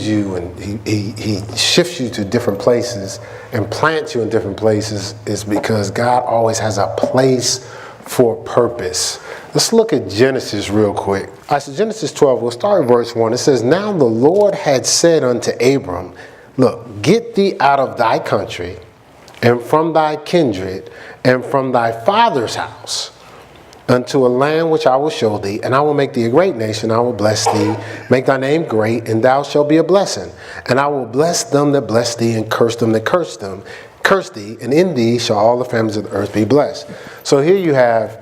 moves you and he shifts you to different places and plants you in different places is because God always has a place for purpose. Let's look at Genesis real quick. All right, so Genesis 12, we'll start in verse 1. It says, "Now the Lord had said unto Abram, look, get thee out of thy country and from thy kindred and from thy father's house unto a land which I will show thee, and I will make thee a great nation. I will bless thee, make thy name great, and thou shalt be a blessing. And I will bless them that bless thee, and curse them that curse thee, and in thee shall all the families of the earth be blessed." So here you have,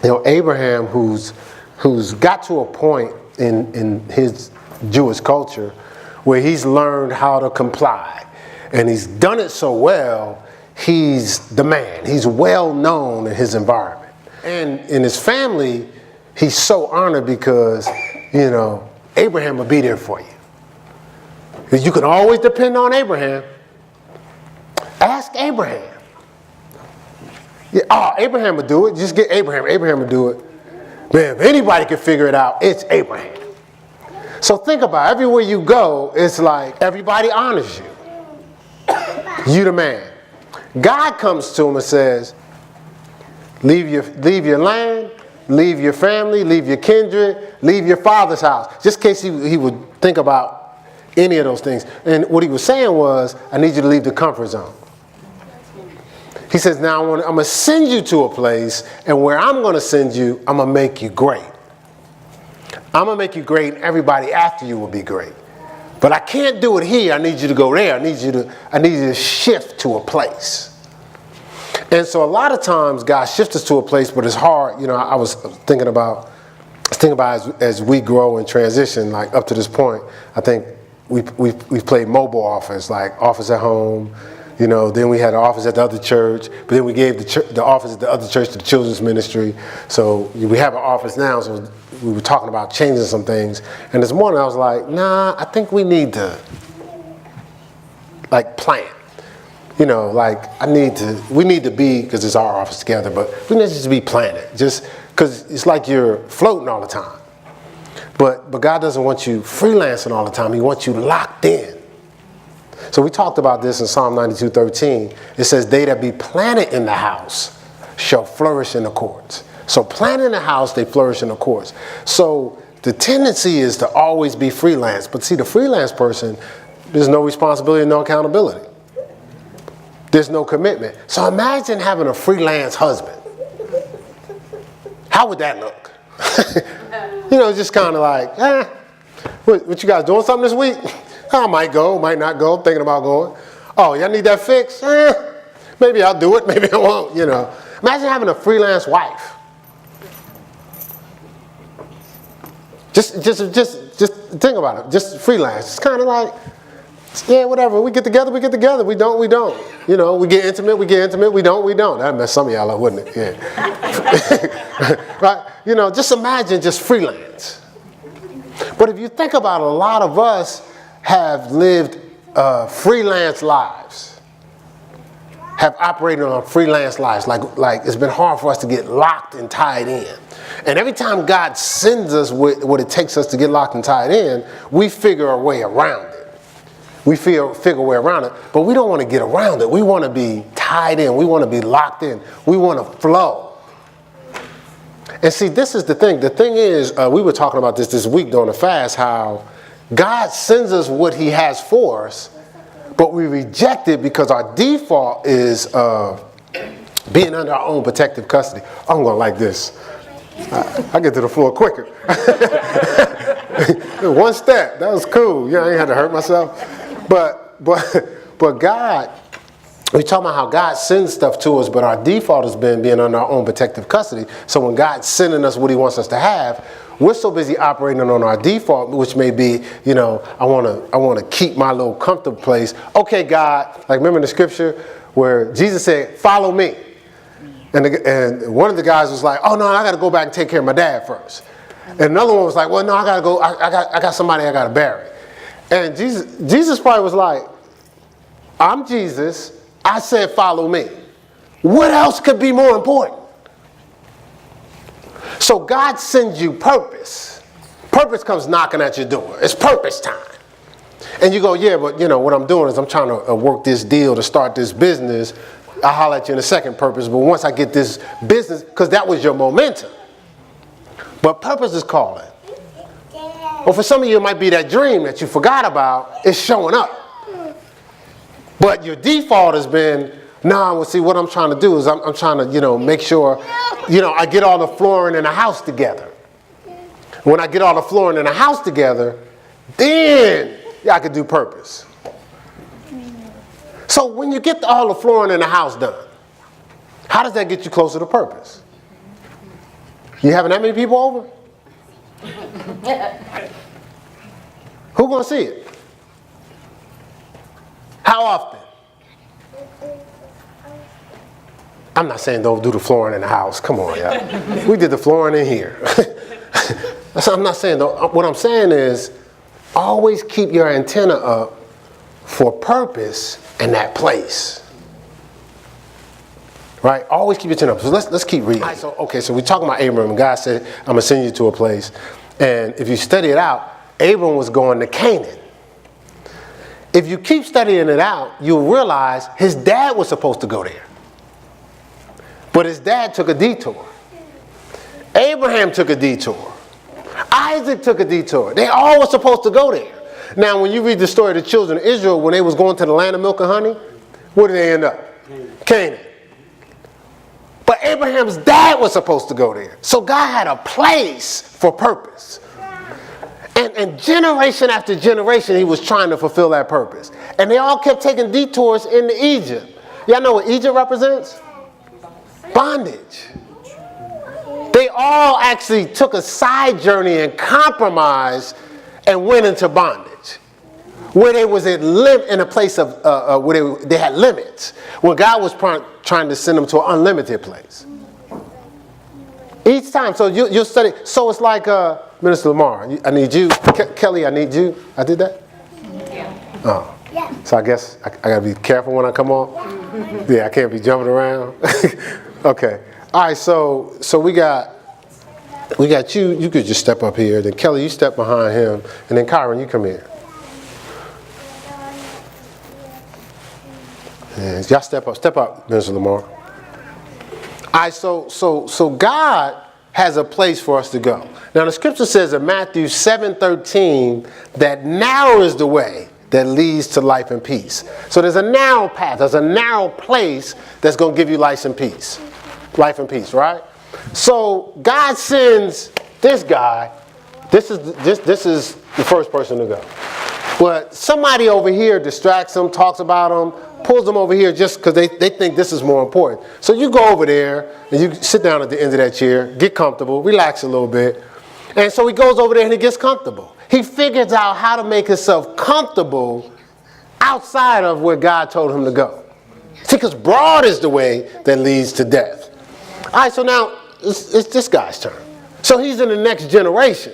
Abraham, who's got to a point in his Jewish culture where he's learned how to comply, and he's done it so well. He's the man. He's well known in his environment. And in his family, he's so honored because, Abraham will be there for you. You can always depend on Abraham. Ask Abraham. Yeah, Abraham would do it. Just get Abraham. Abraham would do it. Man, if anybody can figure it out, it's Abraham. So think about it. Everywhere you go, it's like everybody honors you. You the man. God comes to him and says, leave your land, leave your family, leave your kindred, leave your father's house. Just in case he would think about any of those things. And what he was saying was, I need you to leave the comfort zone. He says, now I'm going to send you to a place, and where I'm going to send you, I'm going to make you great. I'm going to make you great, and everybody after you will be great. But I can't do it here. I need you to go there. I need you to shift to a place. And so a lot of times God shifts us to a place, but it's hard. I was thinking about as we grow and transition, like up to this point, I think we've played mobile office, like office at home. Then we had an office at the other church, but then we gave the office at the other church to the children's ministry. So we have an office now, so we were talking about changing some things. And this morning I was like, nah, I think we need to, plan. We need to be, because it's our office together, but we need to just be planted, just because it's like you're floating all the time. But God doesn't want you freelancing all the time. He wants you locked in. So we talked about this in Psalm 92:13. It says, they that be planted in the house shall flourish in the courts. So planted in the house, they flourish in the courts. So the tendency is to always be freelance. But see, the freelance person, there's no responsibility, no accountability. There's no commitment. So imagine having a freelance husband. How would that look? Just kind of like, what you guys doing something this week? I might go, might not go, thinking about going. Oh, y'all need that fixed? Maybe I'll do it, maybe I won't, Imagine having a freelance wife. Just think about it. Just freelance. It's kind of like, yeah, whatever. We get together. We don't. We get intimate. We don't. That'd mess some of y'all up, wouldn't it? Yeah. Right? Just imagine just freelance. But if you think about it, a lot of us have lived freelance lives, have operated on freelance lives. Like it's been hard for us to get locked and tied in. And every time God sends us what it takes us to get locked and tied in, we figure a way around it. We figure a way around it, but we don't want to get around it. We want to be tied in. We want to be locked in. We want to flow. And see, this is the thing. The thing is, we were talking about this week during the fast, how God sends us what he has for us, but we reject it because our default is being under our own protective custody. I'm going like this. I get to the floor quicker. One step. That was cool. I ain't had to hurt myself. But God, we talking about how God sends stuff to us, but our default has been being under our own protective custody. So when God's sending us what he wants us to have, we're so busy operating on our default, which may be, I want to keep my little comfortable place. Okay, God, like remember in the scripture where Jesus said, follow me. And one of the guys was like, oh no, I got to go back and take care of my dad first. And another one was like, well, no, I got to go. I got somebody I got to bury. And Jesus probably was like, I'm Jesus. I said, follow me. What else could be more important? So God sends you purpose. Purpose comes knocking at your door. It's purpose time. And you go, yeah, but what I'm doing is I'm trying to work this deal to start this business. I'll holler at you in a second, purpose. But once I get this business, because that was your momentum. But purpose is calling. Or for some of you, it might be that dream that you forgot about. It's showing up. But your default has been, well, see, what I'm trying to do is I'm trying to, make sure, I get all the flooring in the house together. When I get all the flooring in the house together, then I could do purpose. So when you get all the flooring in the house done, how does that get you closer to purpose? You having that many people over? Who gonna see it? How often? I'm not saying don't do the flooring in the house. Come on, y'all. We did the flooring in here. I'm not saying though. What I'm saying is always keep your antenna up for purpose in that place. Right? Always keep your antenna up. So let's keep reading. Right, so we're talking about Abram. God said, I'm going to send you to a place. And if you study it out, Abram was going to Canaan. If you keep studying it out, you'll realize his dad was supposed to go there. But his dad took a detour. Abraham took a detour. Isaac took a detour. They all were supposed to go there. Now, when you read the story of the children of Israel, when they was going to the land of milk and honey, where did they end up? Canaan. But Abraham's dad was supposed to go there. So God had a place for purpose. And generation after generation, he was trying to fulfill that purpose. And they all kept taking detours into Egypt. Y'all know what Egypt represents? Bondage. They all actually took a side journey and compromised and went into bondage, where they was in a place of where they had limits, where God was trying to send them to an unlimited place. Each time, so you'll study. So it's like Minister Lamar. I need you, Kelly. I need you. I did that. Yeah. Oh. Yeah. So I guess I gotta be careful when I come on. Yeah, I can't be jumping around. Okay. All right. So we got you. You could just step up here. Then Kelly, you step behind him, and then Kyron, you come here. And y'all step up, Minister Lamar. All right. So God has a place for us to go. Now the scripture says in Matthew 7:13 that narrow is the way that leads to life and peace. So there's a narrow path. There's a narrow place that's going to give you life and peace. Life and peace, right? So God sends this guy. This is the first person to go. But somebody over here distracts him, talks about him, pulls them over here just because they think this is more important. So you go over there and you sit down at the end of that chair, get comfortable, relax a little bit. And so he goes over there and he gets comfortable. He figures out how to make himself comfortable outside of where God told him to go. See, because broad is the way that leads to death. All right, so now it's this guy's turn. So he's in the next generation.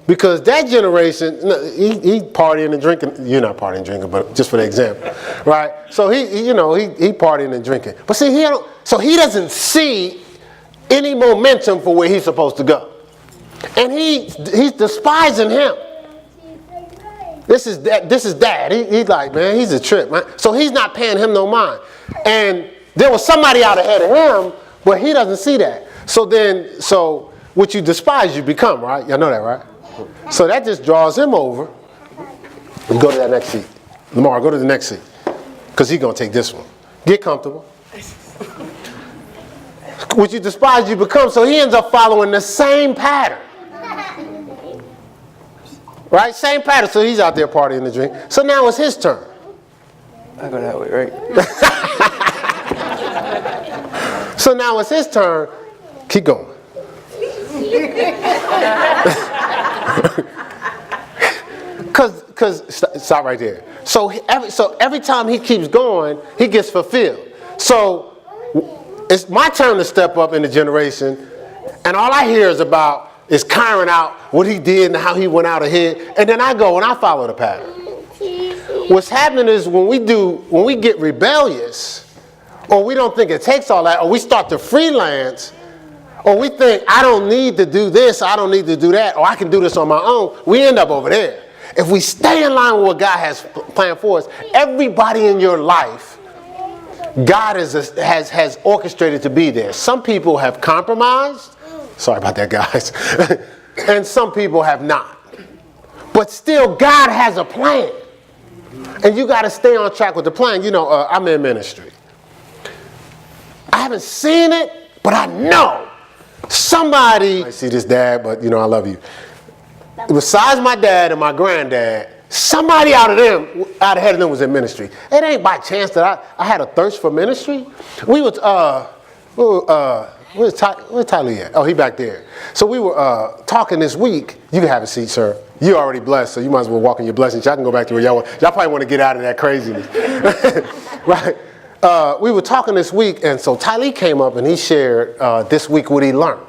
Because that generation, he partying and drinking. You're not partying and drinking, but just for the example, right? So he partying and drinking. But see, he doesn't see any momentum for where he's supposed to go, and he's despising him. This is dad. He's like, man, he's a trip, man. So he's not paying him no mind. And there was somebody out ahead of him, but he doesn't see that. So what you despise, you become, right? Y'all know that, right? So that just draws him over. And go to that next seat. Lamar, go to the next seat. Because he's going to take this one. Get comfortable. What you despise, you become. So he ends up following the same pattern. Right? Same pattern. So he's out there partying and drinking. So now it's his turn. I go that way, right? So now it's his turn. Keep going. Because stop right there. So every time he keeps going, he gets fulfilled. So it's my turn to step up in the generation, and all I hear is Kyron out what he did and how he went out ahead, and then I go and I follow the pattern. What's happening is when we get rebellious, or we don't think it takes all that, or we start to freelance, or we think I don't need to do this, I don't need to do that, or I can do this on my own, we end up over there. if we stay in line with what God has planned for us, everybody in your life, God has orchestrated to be there. Some people have compromised. Sorry about that, guys. And some people have not. But still, God has a plan. And you got to stay on track with the plan. You know, I'm in ministry. I haven't seen it, but I know somebody. I see this dad, but you know, I love you. Besides my dad and my granddad, somebody out ahead of them was in ministry. It ain't by chance that I had a thirst for ministry. Where's Tyler at? Oh, he back there. So we were talking this week. You can have a seat, sir. You're already blessed, so you might as well walk in your blessings. Y'all can go back to where y'all want. Y'all probably want to get out of that craziness. Right? We were talking this week, and so Tylee came up and he shared this week what he learned.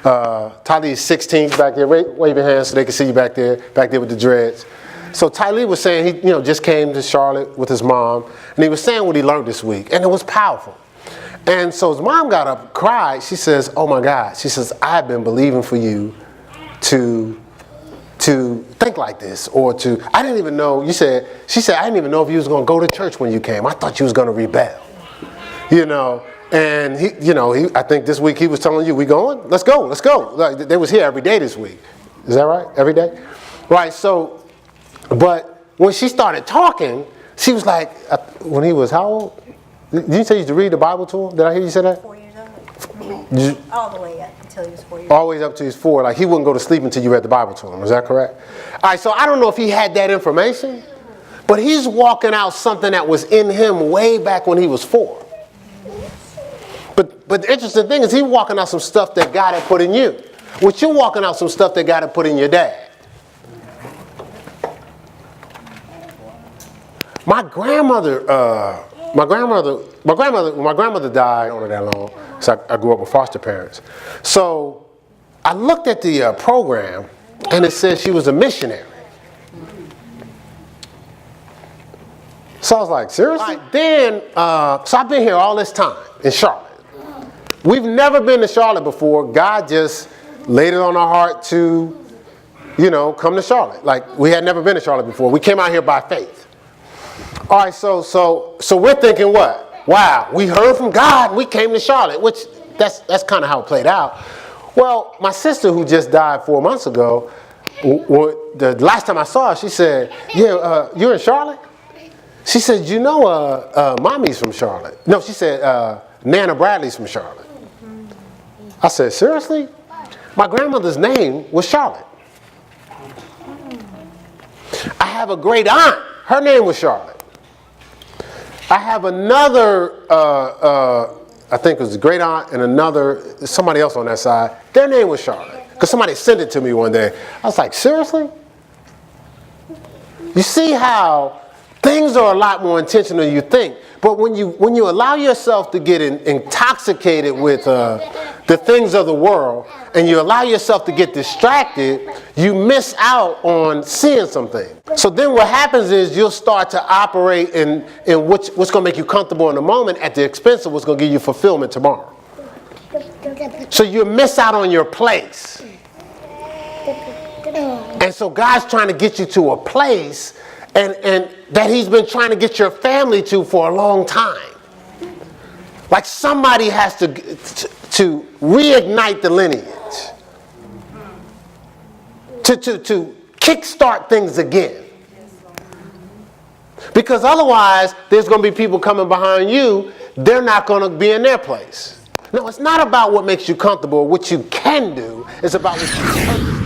Tylee is 16, back there. Wave your hands so they can see you back there with the dreads. So Tylee was saying he just came to Charlotte with his mom, and he was saying what he learned this week, and it was powerful. And so his mom got up, cried. She says, "Oh my God," she says, "I've been believing for you to think like this, or to, I didn't even know," she said, "I didn't even know if you was going to go to church when you came. I thought you was going to rebel." And I think this week he was telling you, "We going? Let's go. Like, they was here every day this week. Is that right? Every day? Right. So, but when she started talking, she was like, when he was how old? Did you say you used to read the Bible to him? Did I hear you say that? 4 years old. All the way up until he was 4 years old. Always up to his 4. Like he wouldn't go to sleep until you read the Bible to him. Is that correct? All right. So I don't know if he had that information, but he's walking out something that was in him way back when he was 4. But the interesting thing is he's walking out some stuff that God had put in you. What you're walking out some stuff that God had put in your dad. My grandmother died not that long, so I grew up with foster parents. So I looked at the program, and it said she was a missionary. So I was like, seriously? Then, so I've been here all this time in Charlotte. We've never been to Charlotte before. God just laid it on our heart to, come to Charlotte. Like, we had never been to Charlotte before. We came out here by faith. All right, so we're thinking what? Wow, we heard from God and we came to Charlotte, which that's kind of how it played out. Well, my sister who just died 4 months ago, the last time I saw her, she said, "Yeah, you're in Charlotte?" She said, "Mommy's from Charlotte." No, she said, Nana Bradley's from Charlotte. I said, "Seriously?" My grandmother's name was Charlotte. I have a great aunt. Her name was Charlotte. I have another, I think it was a great aunt and somebody else on that side. Their name was Charlotte. Because somebody sent it to me one day. I was like, seriously? You see how things are a lot more intentional than you think. But when you allow yourself to get intoxicated with the things of the world, and you allow yourself to get distracted, you miss out on seeing something. So then what happens is you'll start to operate in what's going to make you comfortable in the moment at the expense of what's going to give you fulfillment tomorrow. So you miss out on your place. And so God's trying to get you to a place and that he's been trying to get your family to for a long time. Like somebody has to reignite the lineage. To kickstart things again. Because otherwise, there's going to be people coming behind you, they're not going to be in their place. No, it's not about what makes you comfortable or what you can do. It's about what you can do.